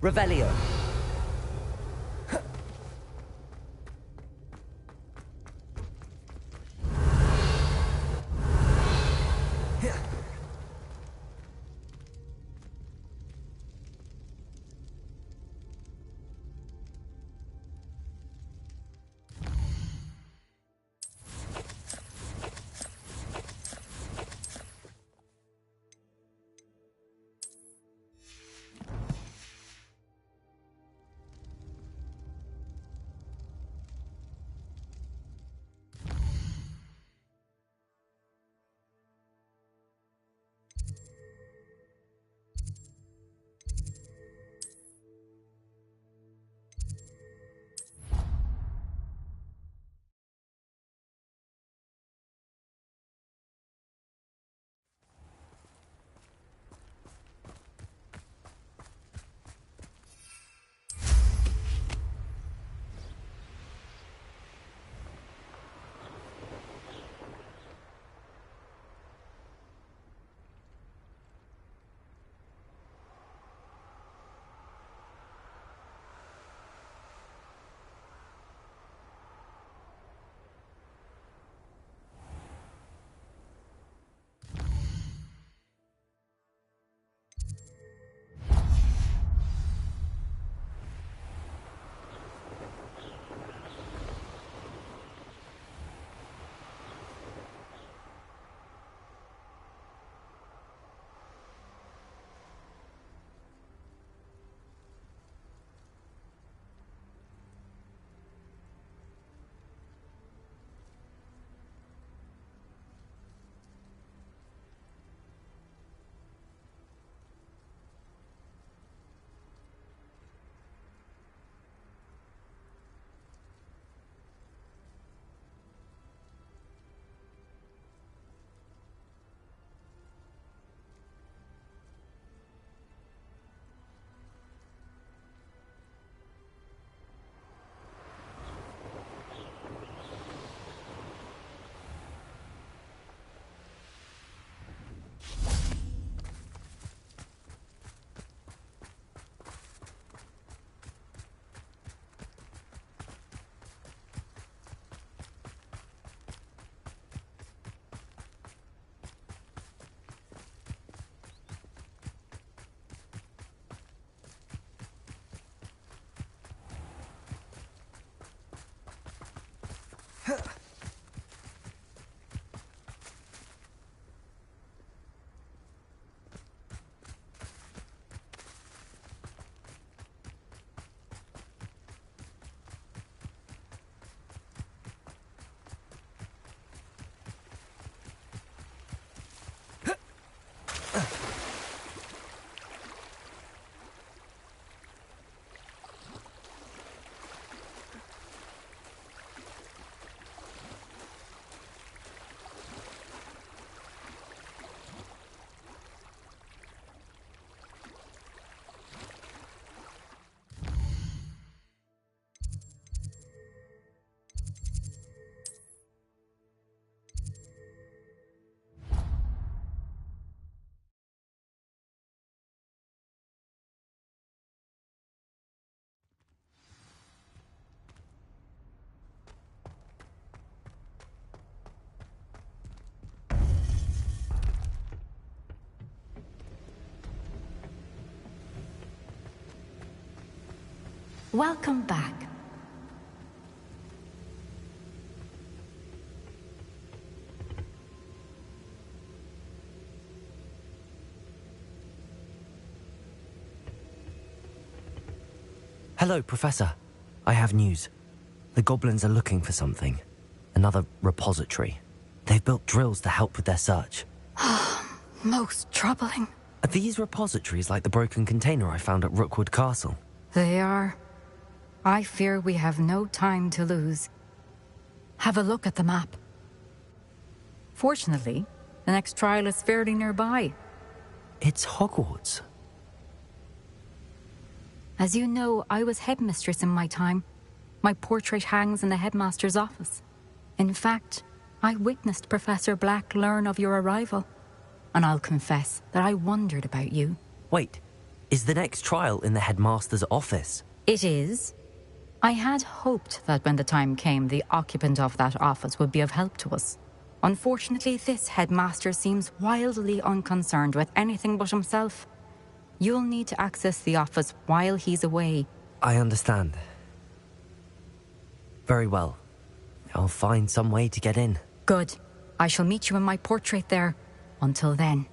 Revelio. Welcome back. Hello, Professor. I have news. The goblins are looking for something. Another repository. They've built drills to help with their search. Most troubling. Are these repositories like the broken container I found at Rookwood Castle? They are. I fear we have no time to lose. Have a look at the map. Fortunately, the next trial is fairly nearby. It's Hogwarts. As you know, I was headmistress in my time. My portrait hangs in the headmaster's office. In fact, I witnessed Professor Black learn of your arrival. And I'll confess that I wondered about you. Wait, Is the next trial in the headmaster's office? It is. I had hoped that when the time came, the occupant of that office would be of help to us. Unfortunately, this headmaster seems wildly unconcerned with anything but himself. You'll need to access the office while he's away. I understand. Very well. I'll find some way to get in. Good. I shall meet you in my portrait there. Until then.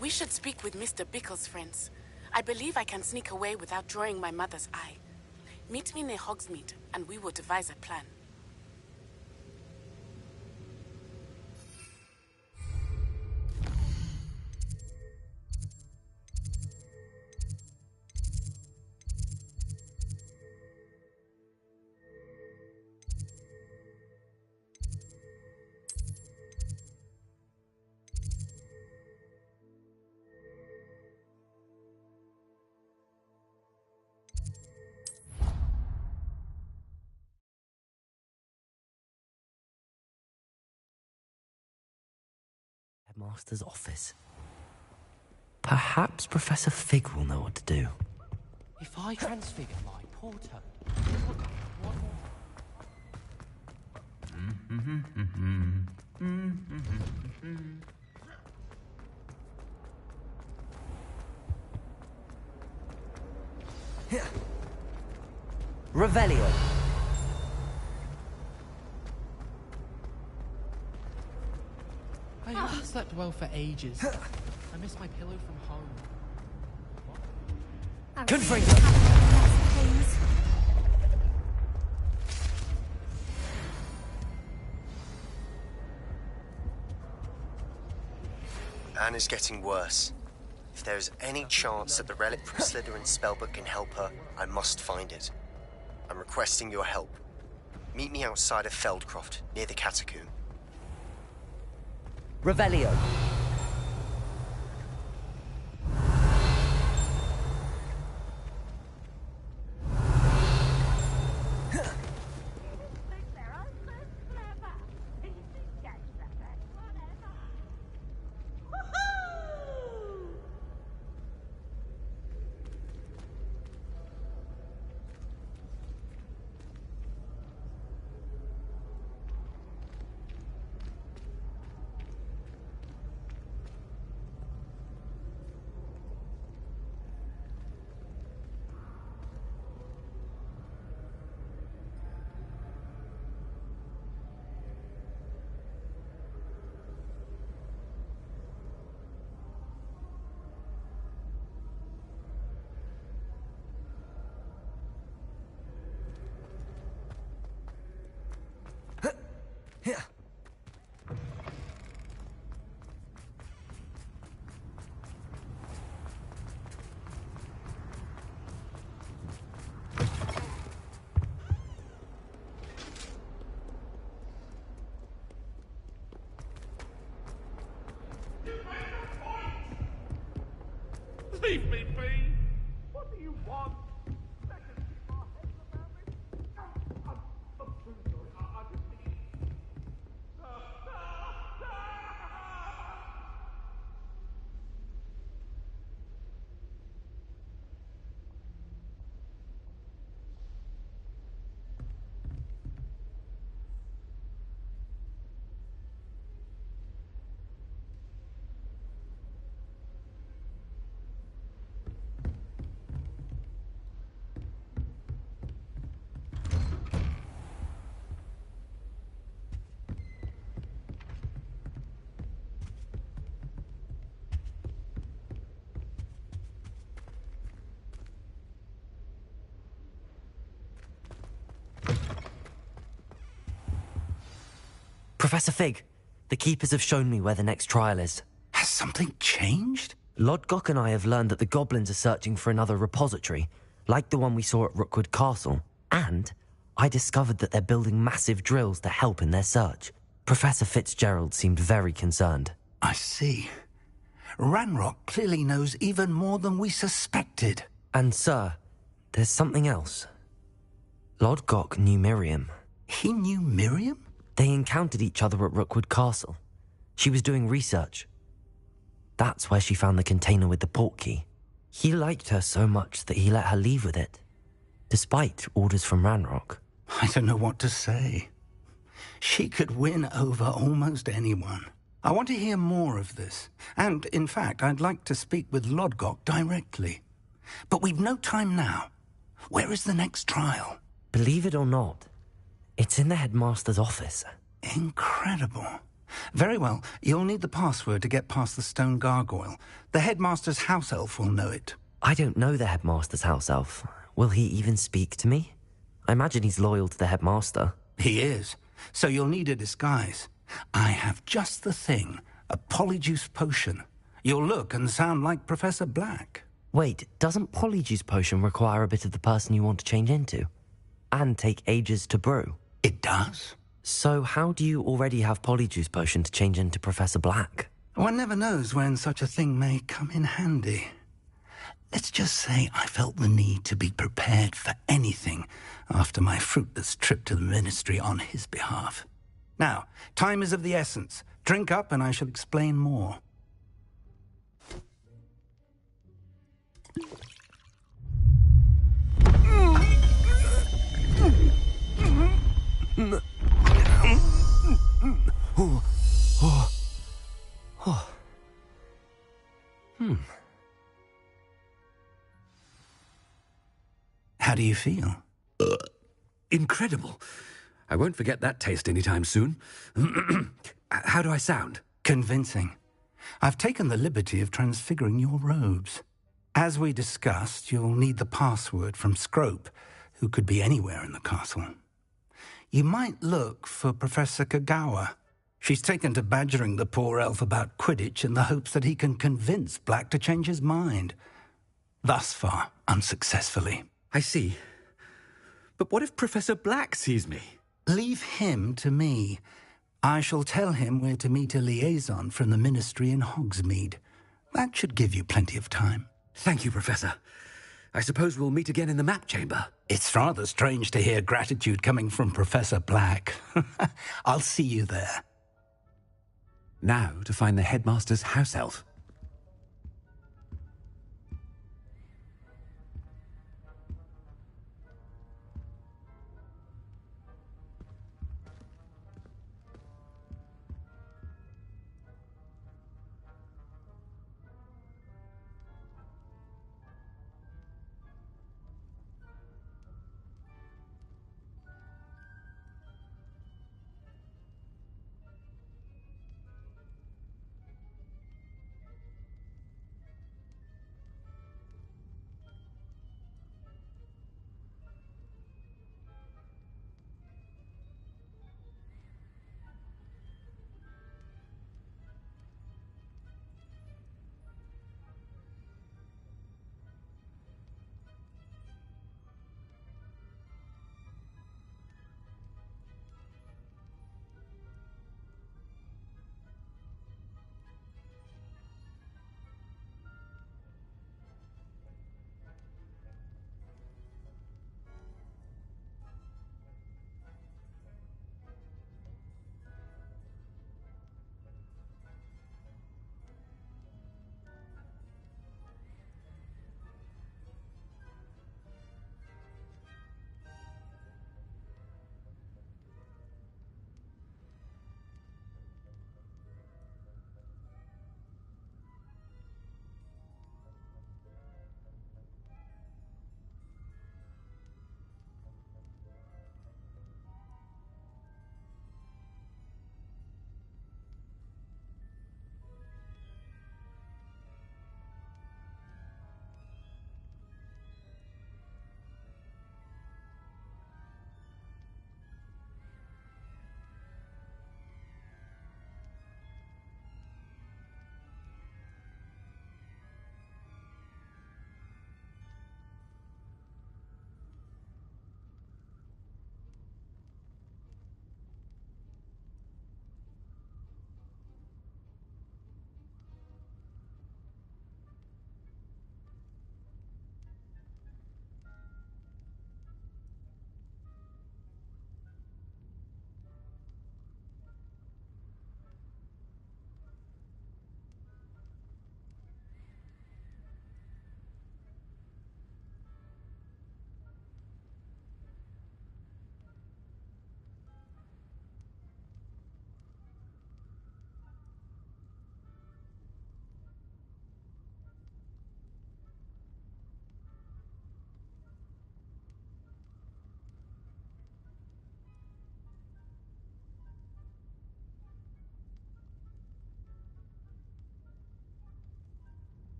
We should speak with Mr. Bickle's friends. I believe I can sneak away without drawing my mother's eye. Meet me near Hogsmeade, and we will devise a plan. Headmaster's office. Perhaps Professor Fig will know what to do. If I transfigure my poor toad, Revelio. I haven't slept well for ages. I miss my pillow from home. Confringo. Anne is getting worse. If there is any chance that the relic from Slytherin's spellbook can help her, I must find it. I'm requesting your help. Meet me outside of Feldcroft, near the catacomb. Revelio. Leave me be! What do you want? Second, keep our heads around me. I'm so sorry. I just need... Professor Fig, the Keepers have shown me where the next trial is. Has something changed? Lodgok and I have learned that the goblins are searching for another repository, like the one we saw at Rookwood Castle. And I discovered that they're building massive drills to help in their search. Professor Fitzgerald seemed very concerned. I see. Ranrock clearly knows even more than we suspected. And sir, there's something else. Lodgok knew Miriam. He knew Miriam? They encountered each other at Rookwood Castle. She was doing research. That's where she found the container with the portkey. He liked her so much that he let her leave with it, despite orders from Ranrock. I don't know what to say. She could win over almost anyone. I want to hear more of this. And, in fact, I'd like to speak with Lodgok directly. But we've no time now. Where is the next trial? Believe it or not, it's in the headmaster's office. Incredible. Very well. You'll need the password to get past the stone gargoyle. The headmaster's house elf will know it. I don't know the headmaster's house elf. Will he even speak to me? I imagine he's loyal to the headmaster. He is. So you'll need a disguise. I have just the thing. A polyjuice potion. You'll look and sound like Professor Black. Wait, doesn't Polyjuice Potion require a bit of the person you want to change into? And take ages to brew? It does. So how do you already have Polyjuice Potion to change into Professor Black? One never knows when such a thing may come in handy. Let's just say I felt the need to be prepared for anything after my fruitless trip to the Ministry on his behalf. Now, time is of the essence. Drink up and I shall explain more. How do you feel? Incredible. I won't forget that taste anytime soon. How do I sound? Convincing. I've taken the liberty of transfiguring your robes. As we discussed, you'll need the password from Scrope, who could be anywhere in the castle. You might look for Professor Kagawa. She's taken to badgering the poor elf about Quidditch in the hopes that he can convince Black to change his mind. Thus far, unsuccessfully. I see. But what if Professor Black sees me? Leave him to me. I shall tell him where to meet a liaison from the Ministry in Hogsmeade. That should give you plenty of time. Thank you, Professor. I suppose we'll meet again in the map chamber. It's rather strange to hear gratitude coming from Professor Black. I'll see you there. Now to find the headmaster's house elf.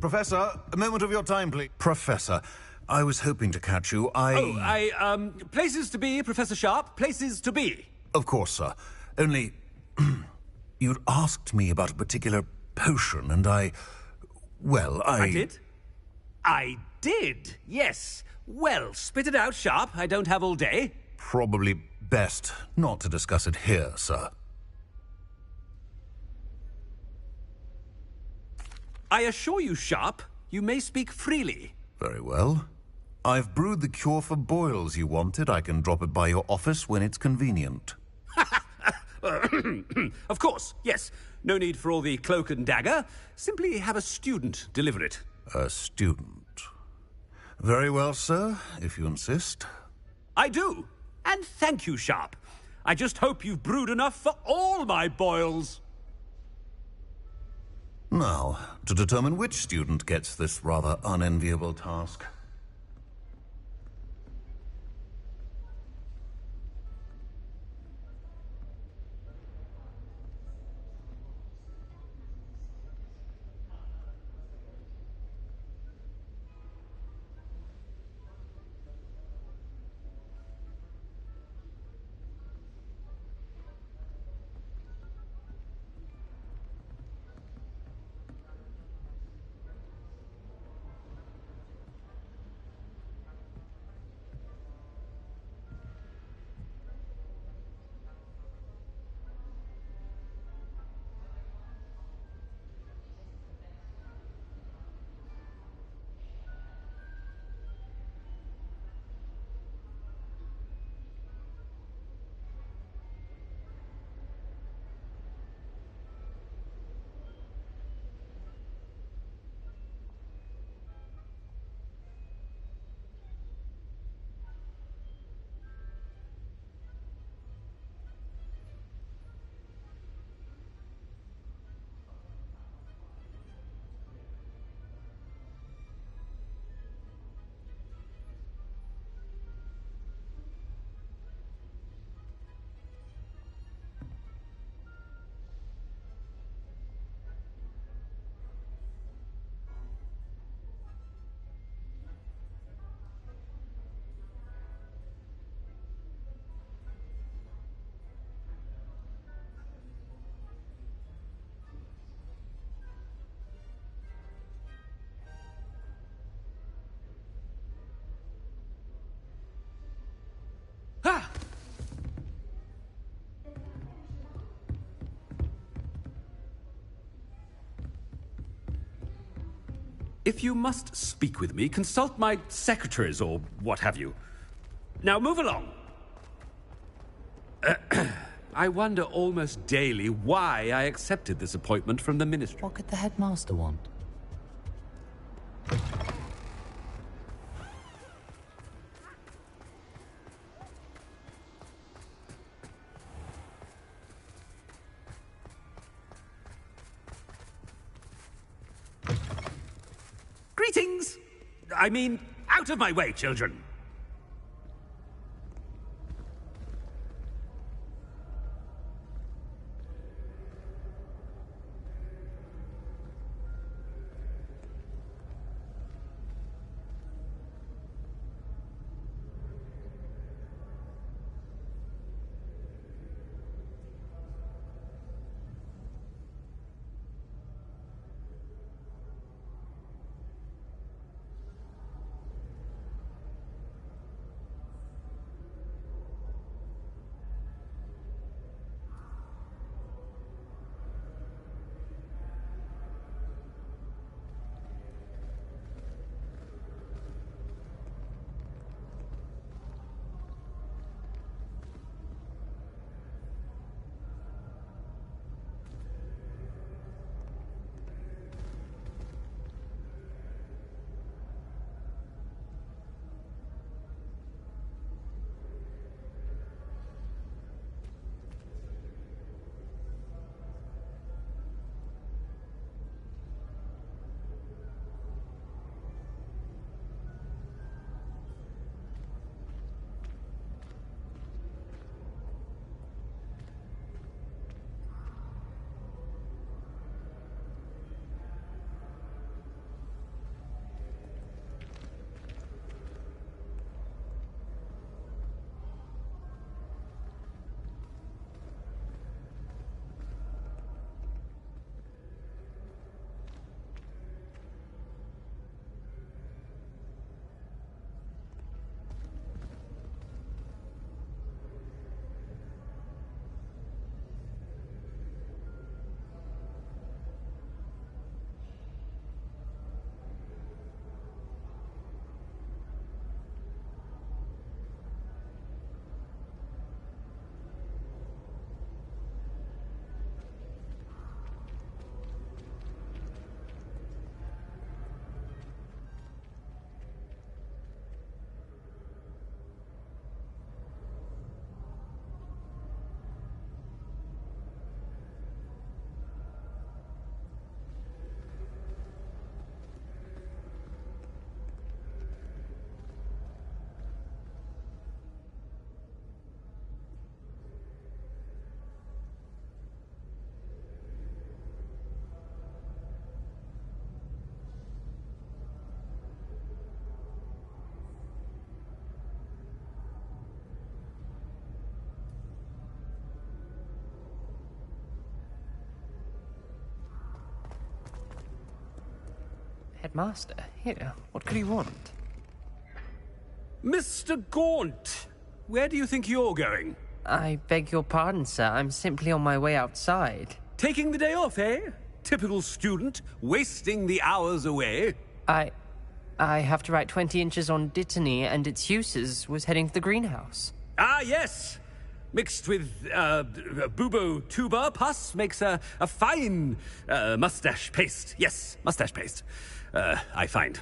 Professor, a moment of your time, please. Professor, I was hoping to catch you. Places to be, Professor Sharp. Places to be. Of course, sir. Only... you'd asked me about a particular potion, and I did? I did, yes. Well, spit it out, Sharp. I don't have all day. Probably best not to discuss it here, sir. I assure you, Sharp, you may speak freely. Very well. I've brewed the cure for boils you wanted. I can drop it by your office when it's convenient. Of course, yes. No need for all the cloak and dagger. Simply have a student deliver it. A student. Very well, sir, if you insist. I do. And thank you, Sharp. I just hope you've brewed enough for all my boils. Now, to determine which student gets this rather unenviable task. Ah! If you must speak with me, consult my secretaries or what have you. Now move along. I wonder almost daily why I accepted this appointment from the ministry. What could the headmaster want? Greetings! I mean, out of my way, children! Headmaster, here, what could he want? Mr. Gaunt, where do you think you're going? I beg your pardon, sir. I'm simply on my way outside. Taking the day off, eh? Typical student, wasting the hours away. I have to write 20 inches on Dittany and its uses. Was heading to the greenhouse. Ah, yes! Mixed with, bubo tuber pus makes a fine, mustache paste. Yes, mustache paste. I find.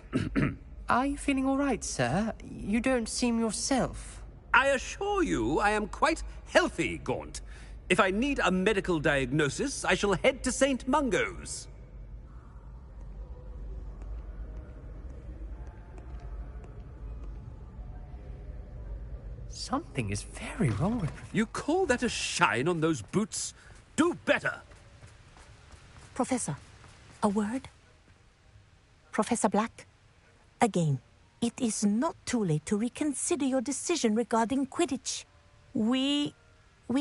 Are you feeling all right, sir? You don't seem yourself. I assure you I am quite healthy, Gaunt. If I need a medical diagnosis, I shall head to St. Mungo's. Something is very wrong with You call that a shine on those boots? Do better! Professor, a word? Professor Black, again, it is not too late to reconsider your decision regarding Quidditch. We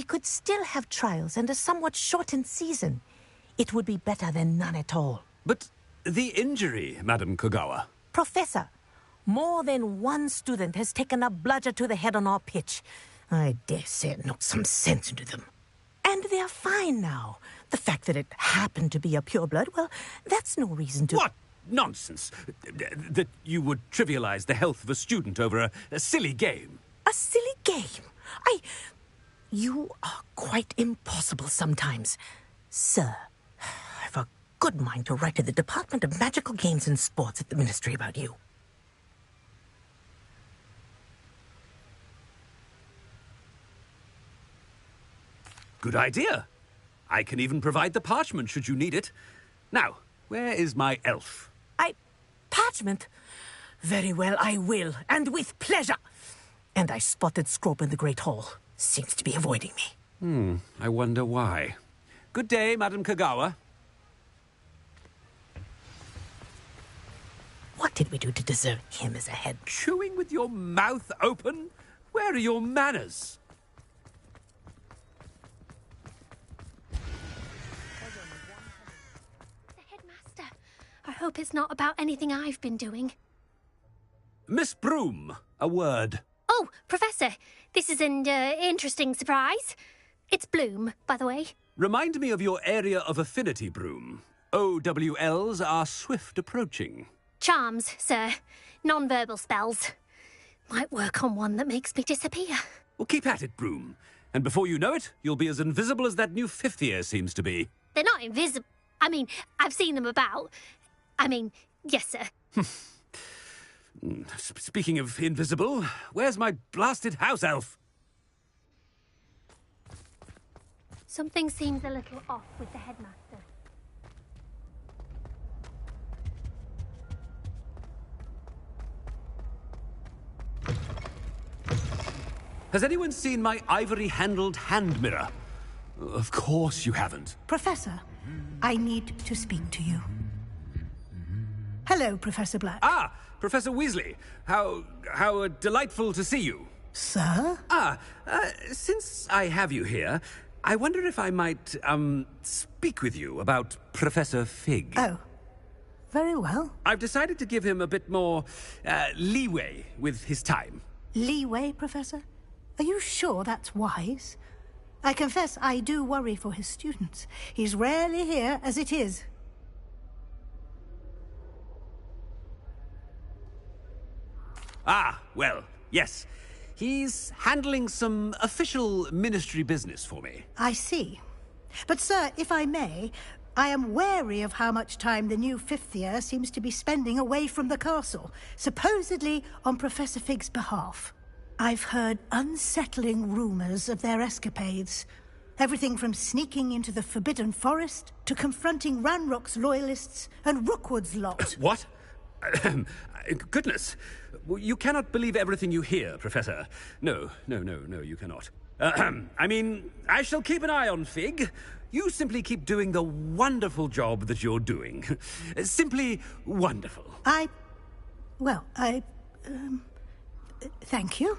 could still have trials and a somewhat shortened season. It would be better than none at all. But the injury, Madam Kogawa. Professor, more than one student has taken a bludger to the head on our pitch. I dare say it knocked some sense into them. And they're fine now. The fact that it happened to be a pureblood, well, that's no reason to... What nonsense! That you would trivialize the health of a student over a silly game. A silly game? You are quite impossible sometimes. Sir, I've a good mind to write to the Department of Magical Games and Sports at the Ministry about you. Good idea. I can even provide the parchment should you need it. Now, where is my elf? Parchment? Very well, I will, and with pleasure. And I spotted Scrope in the Great Hall. Seems to be avoiding me. I wonder why. Good day, Madam Kogawa. What did we do to deserve him as a head? Chewing with your mouth open? Where are your manners? I hope it's not about anything I've been doing. Miss Broom, a word. Oh, Professor, this is an interesting surprise. It's Bloom, by the way. Remind me of your area of affinity, Broom. OWLs are swift approaching. Charms, sir. Non-verbal spells. Might work on one that makes me disappear. Well, keep at it, Broom. And before you know it, you'll be as invisible as that new fifth year seems to be. They're not invisible. I mean, I've seen them about. Yes, sir. Speaking of invisible, where's my blasted house elf? Something seems a little off with the headmaster. Has anyone seen my ivory-handled hand mirror? Of course you haven't. Professor, I need to speak to you. Hello, Professor Black. Ah, Professor Weasley. How delightful to see you. Sir? Since I have you here, I wonder if I might, speak with you about Professor Fig. Oh, very well. I've decided to give him a bit more, leeway with his time. Leeway, Professor? Are you sure that's wise? I confess I do worry for his students. He's rarely here as it is. Ah, well, yes. He's handling some official ministry business for me. I see. But, sir, if I may, I am wary of how much time the new fifth year seems to be spending away from the castle, supposedly on Professor Fig's behalf. I've heard unsettling rumors of their escapades. Everything from sneaking into the Forbidden Forest to confronting Ranrock's loyalists and Rookwood's lot. What? Goodness. You cannot believe everything you hear, Professor. No, you cannot. I shall keep an eye on Fig. You simply keep doing the wonderful job that you're doing. Simply wonderful. Thank you.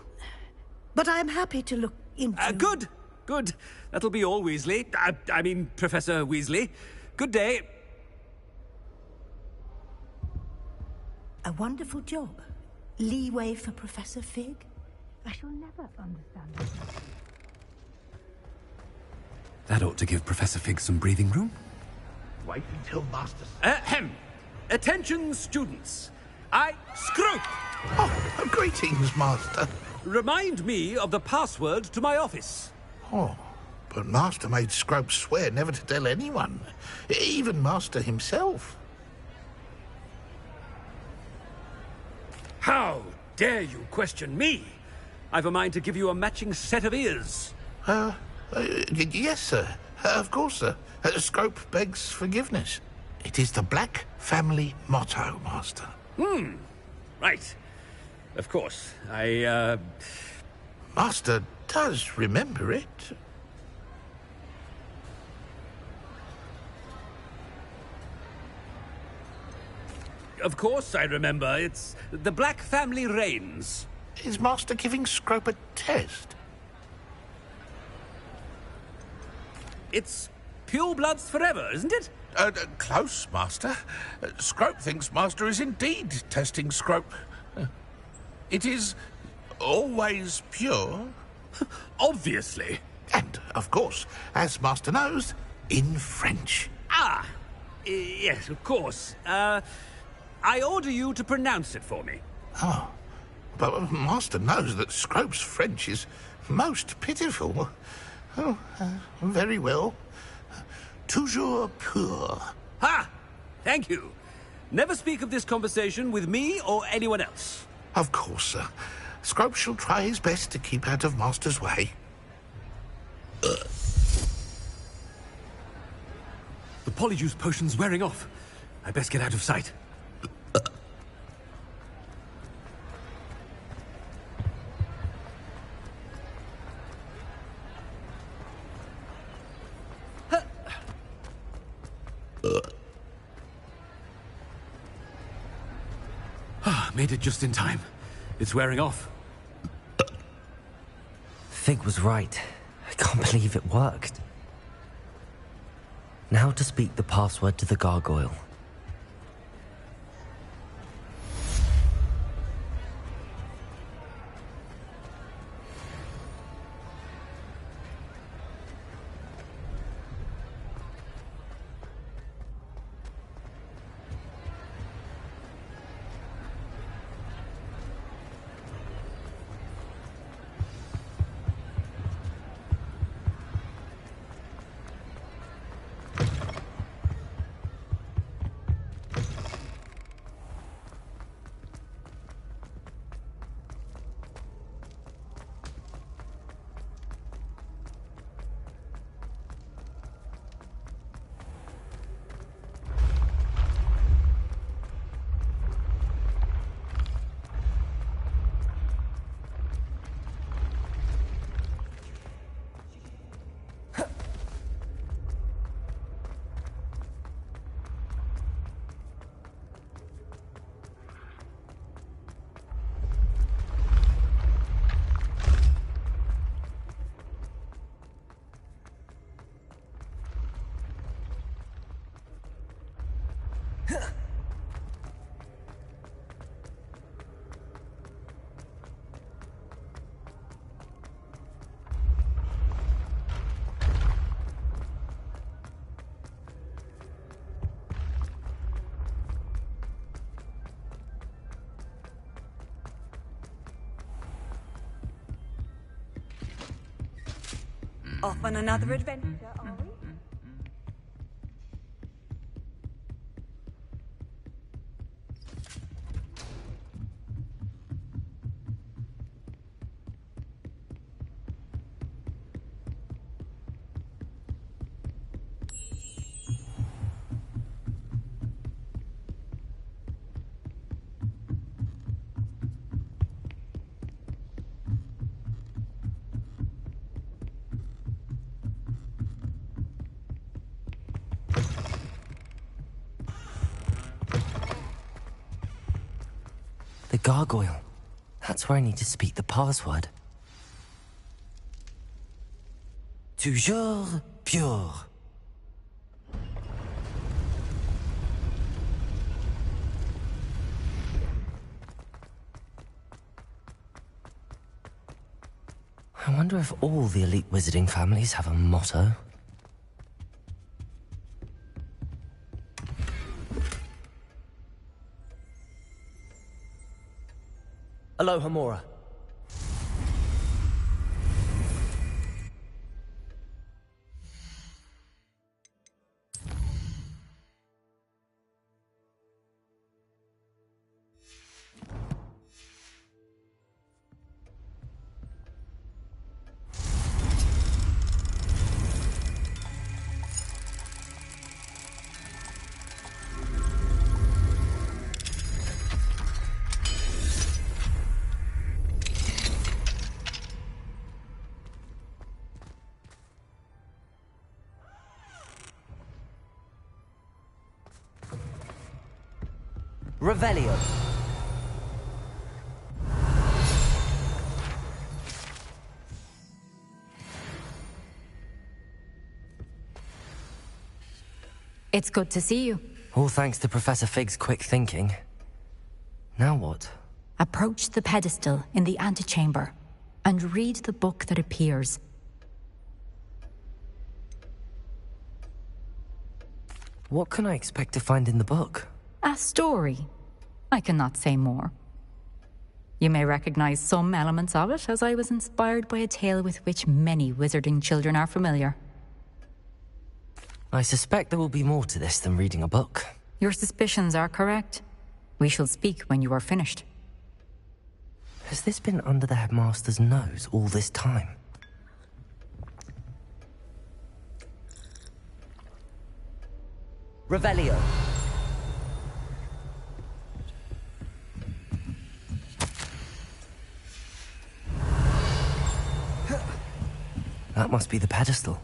But I'm happy to look into... Good. That'll be all, Weasley. Professor Weasley. Good day. A wonderful job. Leeway for Professor Fig? I shall never understand it. That ought to give Professor Fig some breathing room. Wait until Master... Ahem. Attention, students. Scrope! Oh, greetings, Master. Remind me of the password to my office. Oh, but Master made Scrope swear never to tell anyone, even Master himself. How dare you question me? I've a mind to give you a matching set of ears. Yes, sir. Of course, sir. Scrope begs forgiveness. It is the Black family motto, Master. Right. Of course. Master does remember it. Of course I remember. It's the Black family reigns. Is Master giving Scrope a test? It's purebloods forever, isn't it? Close, Master. Scrope thinks Master is indeed testing Scrope. It is always pure. Obviously. And, of course, as Master knows, in French. Yes, of course. I order you to pronounce it for me. Oh, but Master knows that Scrope's French is most pitiful. Oh, very well. Toujours pur. Ha! Thank you. Never speak of this conversation with me or anyone else. Of course, sir. Scrope shall try his best to keep out of Master's way. The polyjuice potion's wearing off. I best get out of sight. Made it just in time. It's wearing off. Fig was right. I can't believe it worked. Now to speak the password to the gargoyle. Off on another adventure, are we? The gargoyle. That's where I need to speak the password. Toujours pure. I wonder if all the elite wizarding families have a motto. Aloha, Mora. Revelio. It's good to see you. All thanks to Professor Fig's quick thinking. Now what? Approach the pedestal in the antechamber and read the book that appears. What can I expect to find in the book? A story. I cannot say more. You may recognize some elements of it, as I was inspired by a tale with which many wizarding children are familiar. I suspect there will be more to this than reading a book. Your suspicions are correct. We shall speak when you are finished. Has this been under the headmaster's nose all this time? Revelio. That must be the pedestal.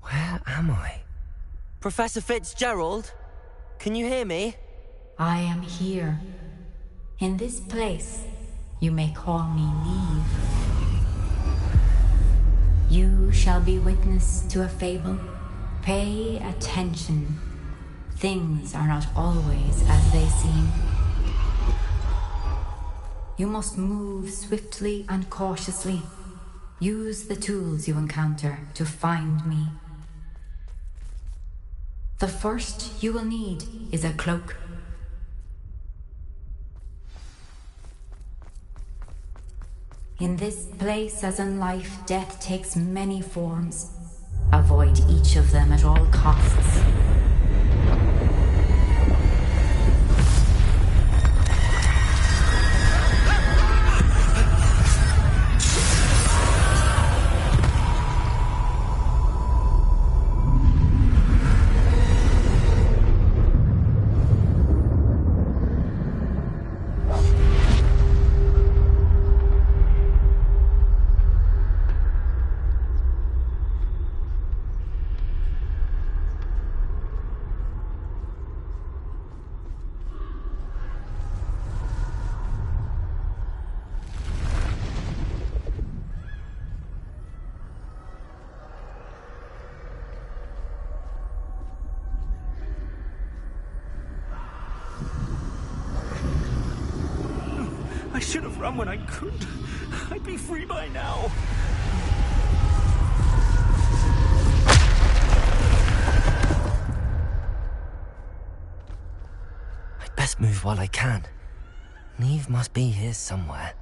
Where am I? Professor Fitzgerald? Can you hear me? I am here. In this place, you may call me Neve. You shall be witness to a fable. Pay attention. Things are not always as they seem. You must move swiftly and cautiously. Use the tools you encounter to find me. The first you will need is a cloak. In this place, as in life, death takes many forms. Avoid each of them at all costs. I should have run when I could. I'd be free by now. I'd best move while I can. Neve must be here somewhere.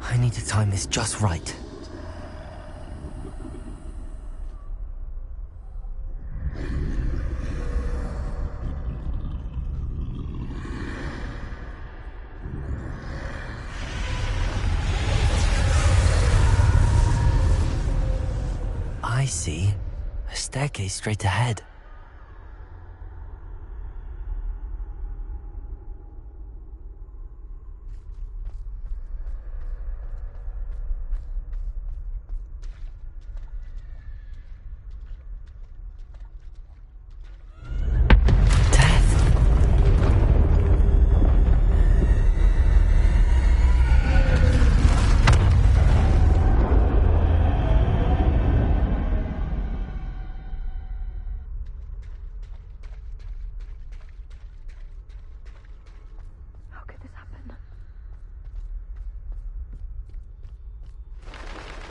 I need to time this just right. see. A staircase straight ahead.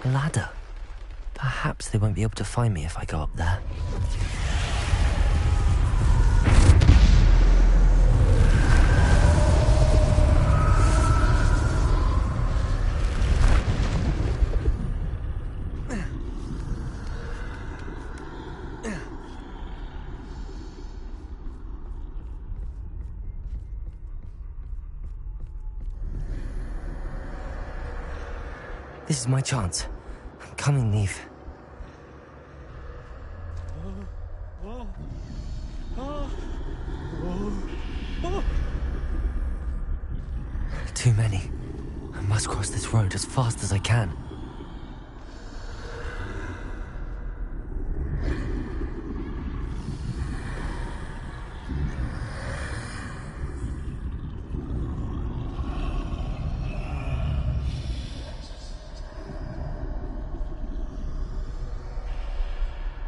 Ladder. Perhaps they won't be able to find me if I go up there. This is my chance. I'm coming, Neve. Too many. I must cross this road as fast as I can.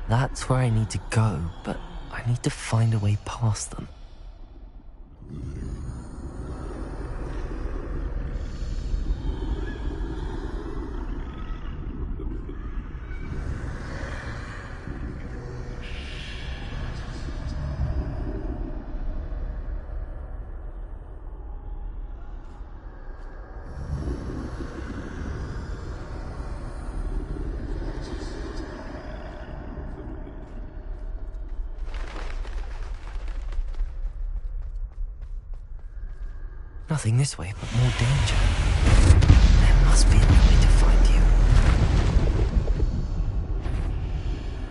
That's where I need to go, but I need to find a way past them. Nothing this way, but more danger. There must be a way to find you.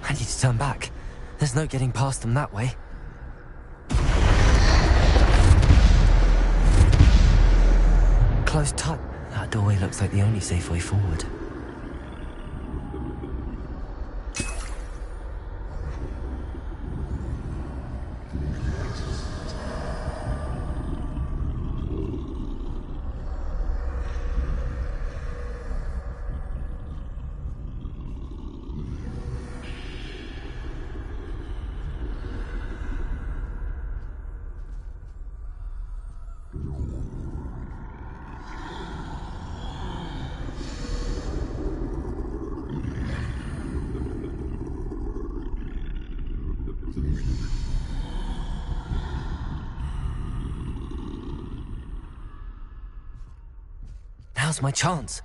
I need to turn back. There's no getting past them that way. Close tight. That doorway looks like the only safe way forward. Now's my chance.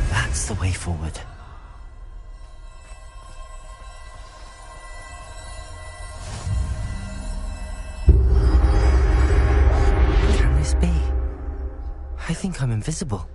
That's the way forward. Can this be? I think I'm invisible.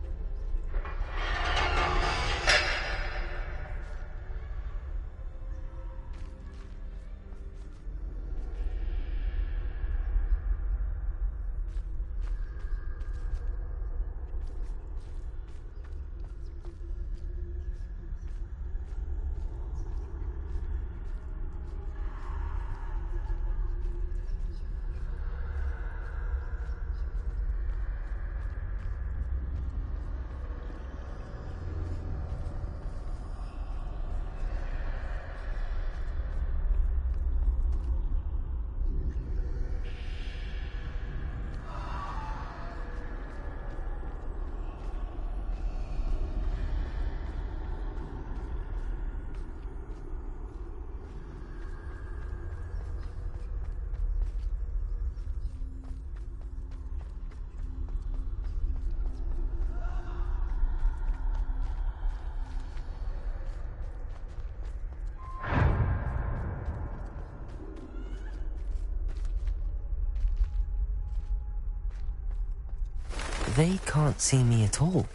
They can't see me at all.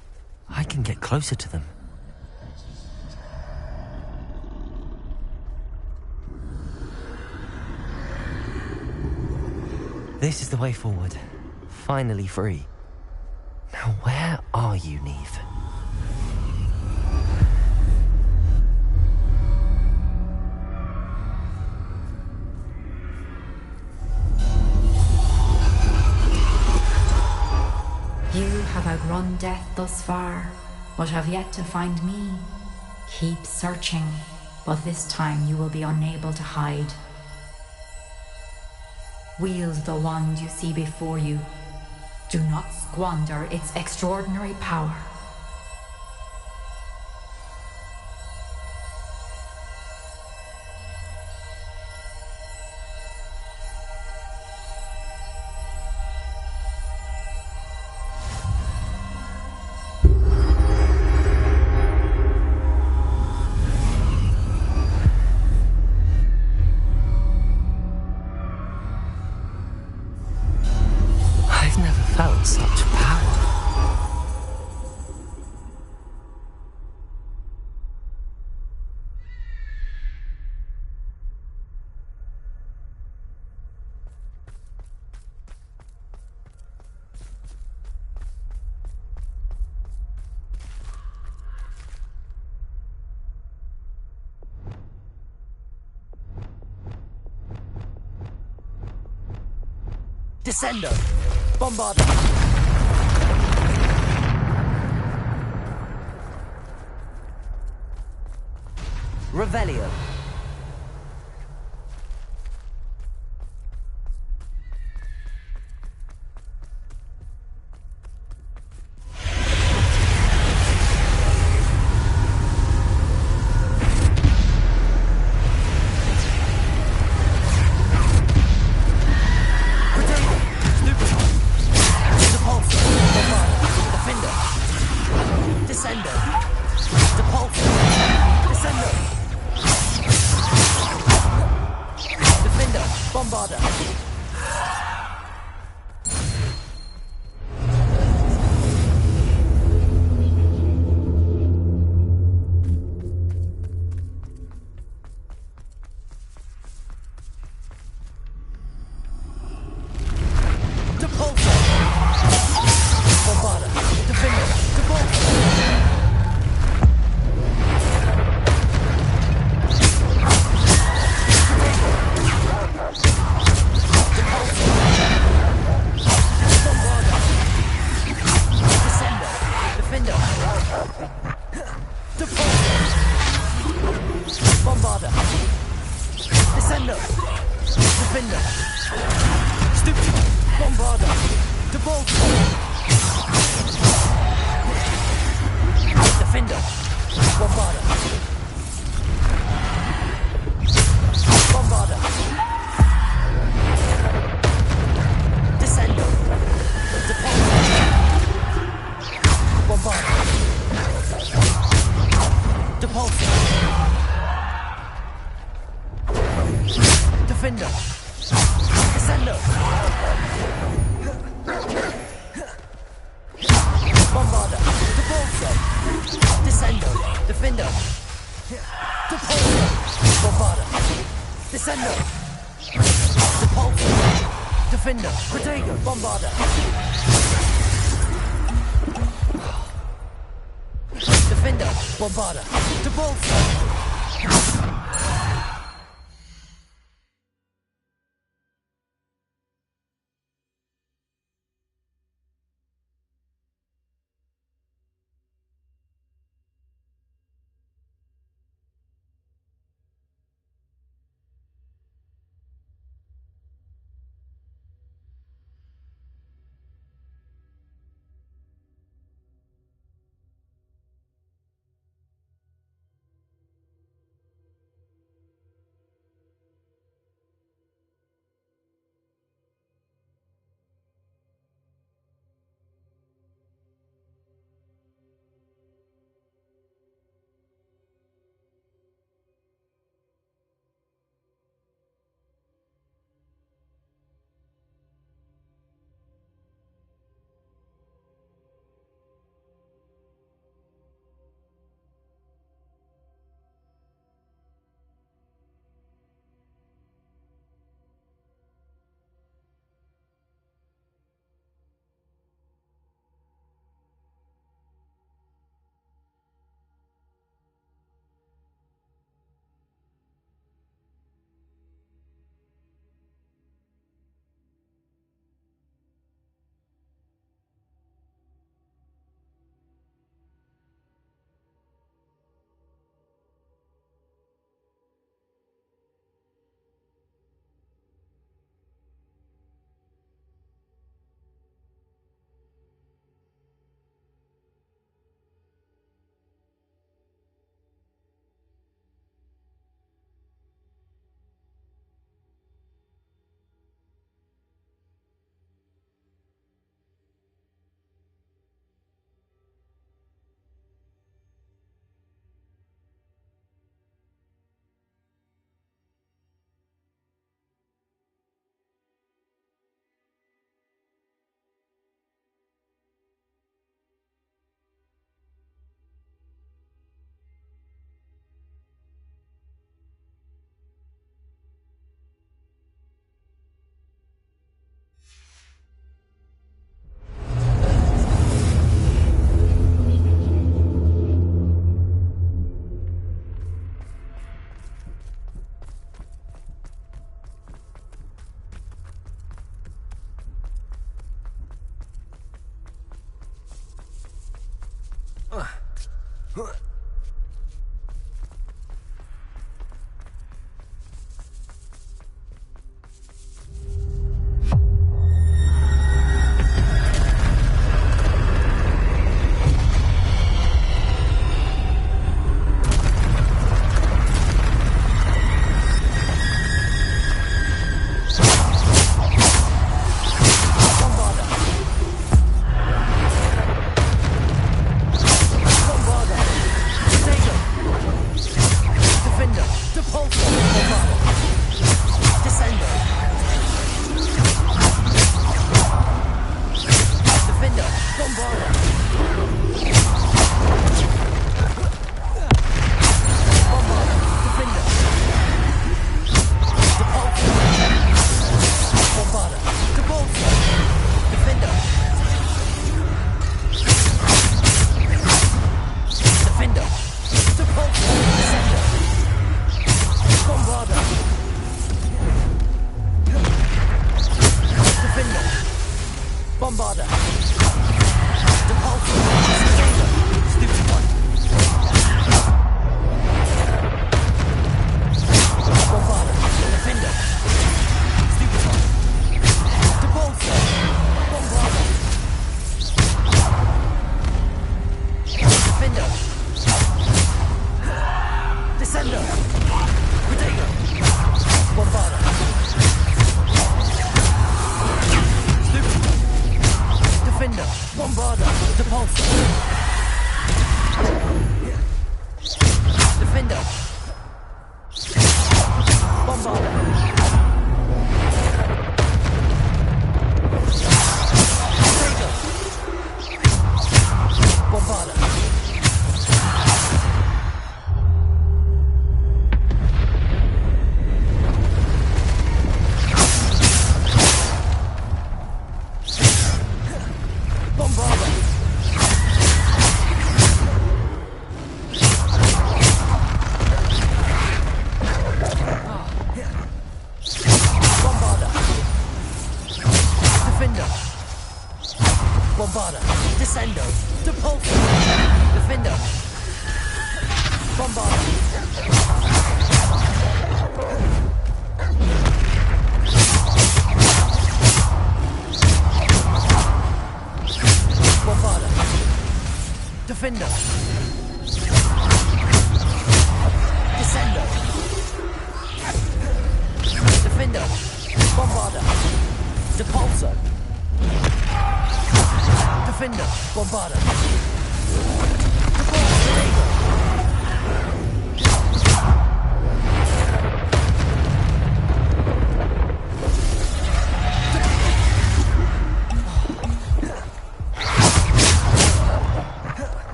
I can get closer to them. This is the way forward. Finally free. Now where are you, Neve? You have outrun death thus far, but have yet to find me. Keep searching, but this time you will be unable to hide. Wield the wand you see before you. Do not squander its extraordinary power. I've never felt such power. Descendo! Bombarda! Revelio.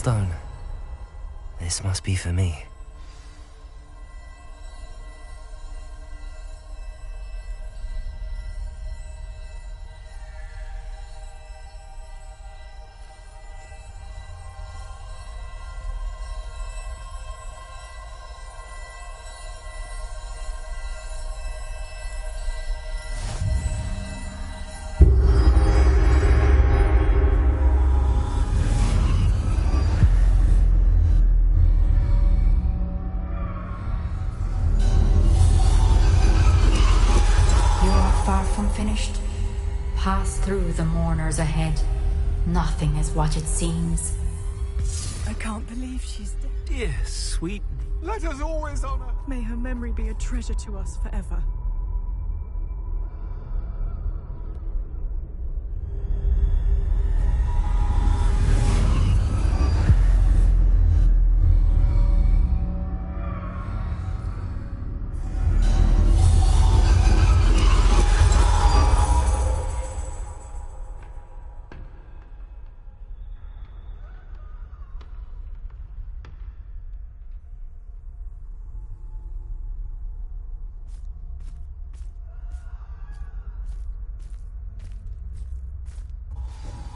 Stone. This must be for me. through the mourners ahead. Nothing is what it seems. I can't believe she's dead. Dear sweet. Let us always honor. May her memory be a treasure to us forever.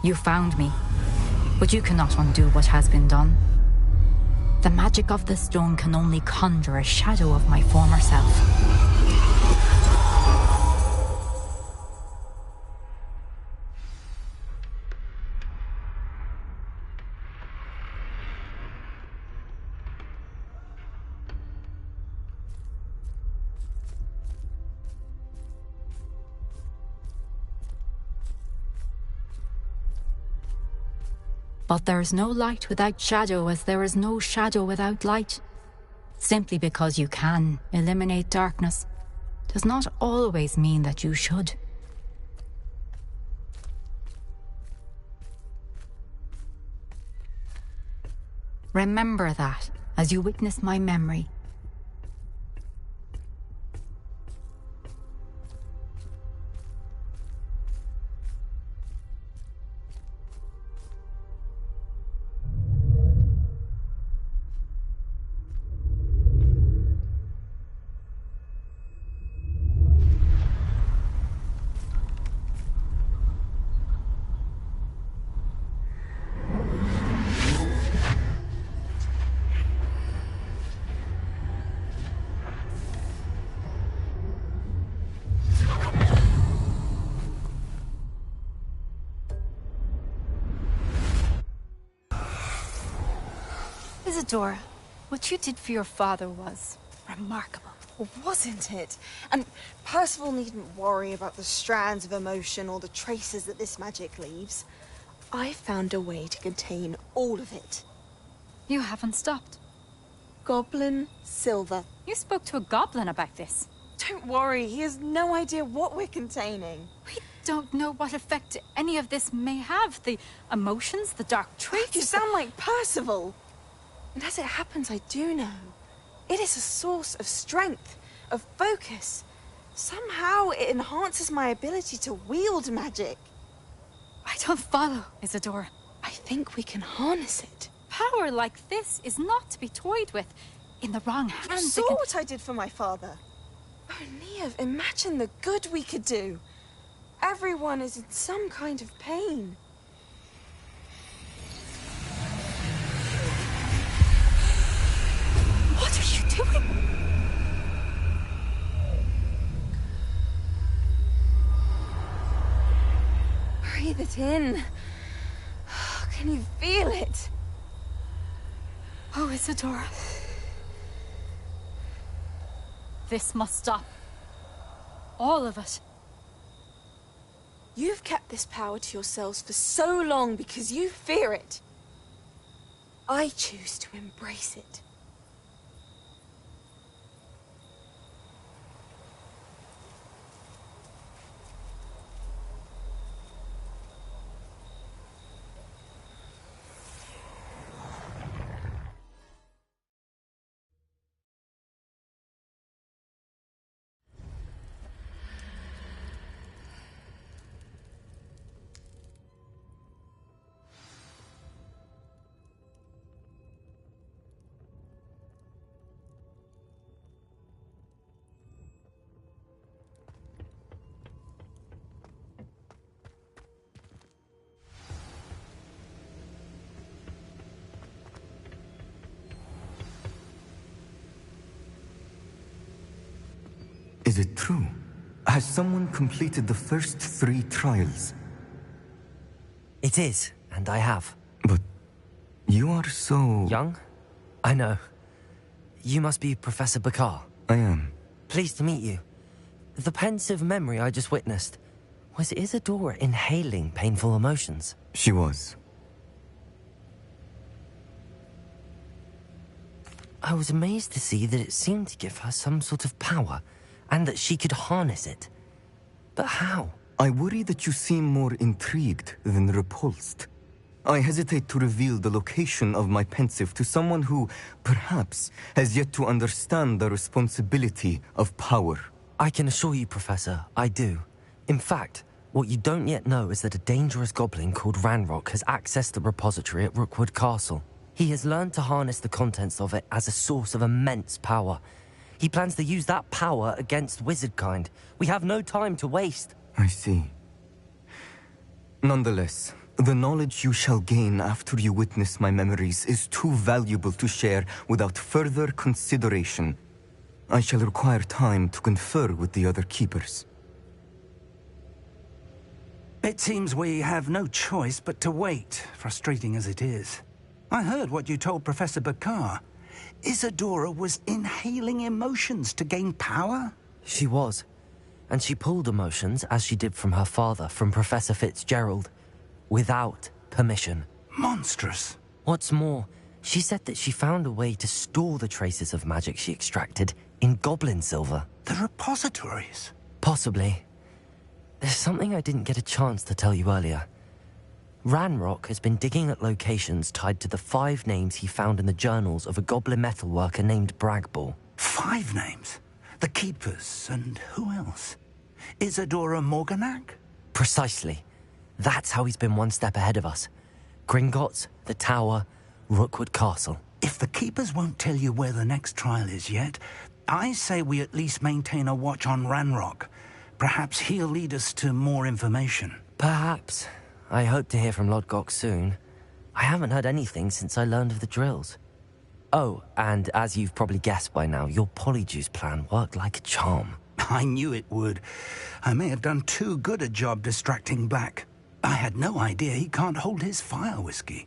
You found me, but you cannot undo what has been done. The magic of the stone can only conjure a shadow of my former self. But there is no light without shadow, as there is no shadow without light. Simply because you can eliminate darkness does not always mean that you should. Remember that as you witness my memory. Isadora, what you did for your father was remarkable. Well, wasn't it? And Percival needn't worry about the strands of emotion or the traces that this magic leaves. I found a way to contain all of it. You haven't stopped. Goblin Silver. You spoke to a goblin about this. Don't worry, he has no idea what we're containing. We don't know what effect any of this may have. The emotions, the dark traits. You sound like Percival. And as it happens, I do know. It is a source of strength, of focus. Somehow it enhances my ability to wield magic. I don't follow, Isadora. I think we can harness it. Power like this is not to be toyed with. In the wrong hands, You saw what I did for my father. Oh, Neve, imagine the good we could do. Everyone is in some kind of pain. What are you doing? Breathe it in. Can you feel it? Oh, Isadora. This must stop. All of it. You've kept this power to yourselves for so long because you fear it. I choose to embrace it. Is it true? Has someone completed the first 3 trials? It is, and I have. But you are so... Young? I know. You must be Professor Bakar. I am. Pleased to meet you. The pensive memory I just witnessed. Was Isadora inhaling painful emotions? She was. I was amazed to see that it seemed to give her some sort of power, and that she could harness it. But how? I worry that you seem more intrigued than repulsed. I hesitate to reveal the location of my pensive to someone who, perhaps, has yet to understand the responsibility of power. I can assure you, Professor, I do. In fact, what you don't yet know is that a dangerous goblin called Ranrock has accessed the repository at Rookwood Castle. He has learned to harness the contents of it as a source of immense power. He plans to use that power against wizardkind. We have no time to waste. I see. Nonetheless, the knowledge you shall gain after you witness my memories is too valuable to share without further consideration. I shall require time to confer with the other keepers. It seems we have no choice but to wait, frustrating as it is. I heard what you told Professor Bakar. Isadora was inhaling emotions to gain power? She was. And she pulled emotions, as she did from her father, from Professor Fitzgerald, without permission. Monstrous. What's more, she said that she found a way to store the traces of magic she extracted in goblin silver. The repositories? Possibly. There's something I didn't get a chance to tell you earlier. Ranrock has been digging at locations tied to the 5 names he found in the journals of a goblin metalworker named Bragball. 5 names? The Keepers, and who else? Isadora Morganac? Precisely. That's how he's been one step ahead of us. Gringotts, the Tower, Rookwood Castle. If the Keepers won't tell you where the next trial is yet, I say we at least maintain a watch on Ranrock. Perhaps he'll lead us to more information. Perhaps. I hope to hear from Lodgok soon. I haven't heard anything since I learned of the drills. Oh, and as you've probably guessed by now, your polyjuice plan worked like a charm. I knew it would. I may have done too good a job distracting Black. I had no idea he can't hold his fire whiskey.